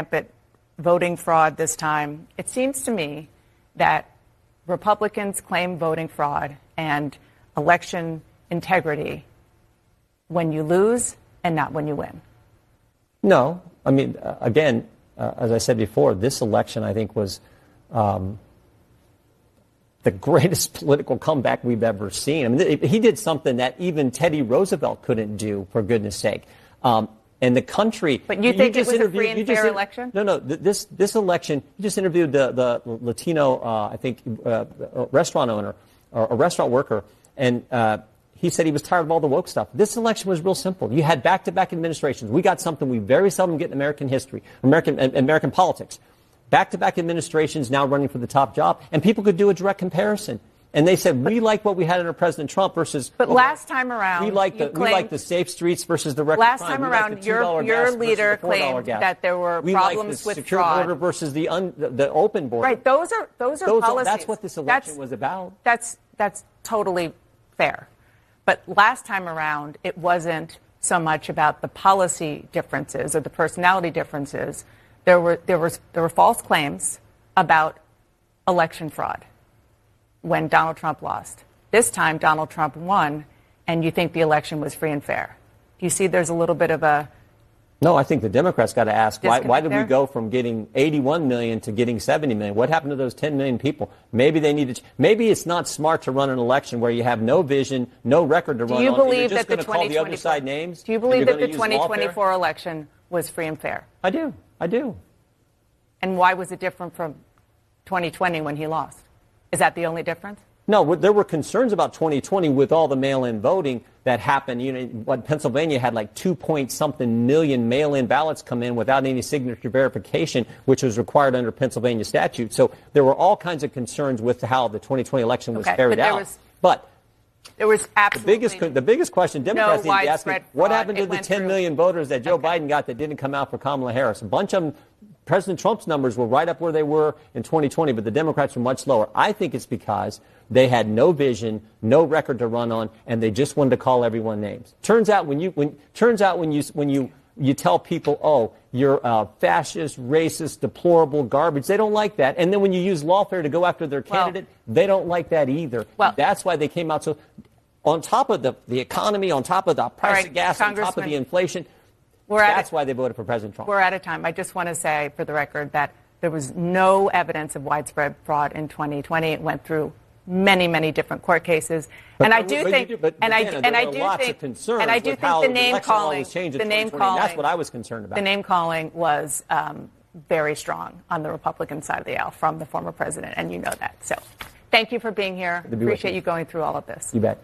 rampant voting fraud this time. It seems to me that Republicans claim voting fraud and election integrity when you lose and not when you win. No. I mean, again, as I said before, this election, I think, was the greatest political comeback we've ever seen. I mean, he did something that even Teddy Roosevelt couldn't do, for goodness sake. And the country... But you think it was a free and fair election? No. This election, you just interviewed the Latino, I think, restaurant owner or a restaurant worker, and he said he was tired of all the woke stuff. This election was real simple. You had back-to-back administrations. We got something we very seldom get in American history, American politics. Back-to-back administrations now running for the top job, and people could do a direct comparison. And they said, we like what we had under President Trump versus... But last time around, we like the safe streets versus the record last crime. time around, your leader claimed that there were problems with secure fraud. border versus the open border. Right, those are policies. That's what this election was about. That's totally fair. But last time around, it wasn't so much about the policy differences or the personality differences. There were false claims about election fraud when Donald Trump lost. This time, Donald Trump won, and you think the election was free and fair. Do you see there's a little bit of a... No, I think the Democrats got to ask, why did we go from getting 81 million to getting 70 million? What happened to those 10 million people? Maybe they needed... Maybe it's not smart to run an election where you have no vision, no record to run on. Do you believe that the 2024 names? Do you believe that the 2024 election was free and fair? I do. And why was it different from 2020 when he lost? Is that the only difference? No, there were concerns about 2020 with all the mail-in voting that happened. You know, Pennsylvania had like 2-point-something million mail-in ballots come in without any signature verification, which was required under Pennsylvania statute. So there were all kinds of concerns with how the 2020 election was carried out. But there was absolutely the biggest question Democrats need to be asking, what happened to the 10 million voters that Joe Biden got that didn't come out for Kamala Harris? A bunch of them, President Trump's numbers were right up where they were in 2020, but the Democrats were much lower. I think it's because they had no vision, no record to run on, and they just wanted to call everyone names. Turns out when you tell people, oh, you're fascist, racist, deplorable, garbage, they don't like that. And then when you use lawfare to go after their candidate, they don't like that either. Well, that's why they came out. So on top of the economy, on top of the price of gas, on top of the inflation, that's why they voted for President Trump. We're out of time. I just want to say, for the record, that there was no evidence of widespread fraud in 2020. It went through many, many different court cases. And I do think the name calling, that's what I was concerned about. The name calling was very strong on the Republican side of the aisle from the former president, and you know that. So thank you for being here. Appreciate you going through all of this. You bet.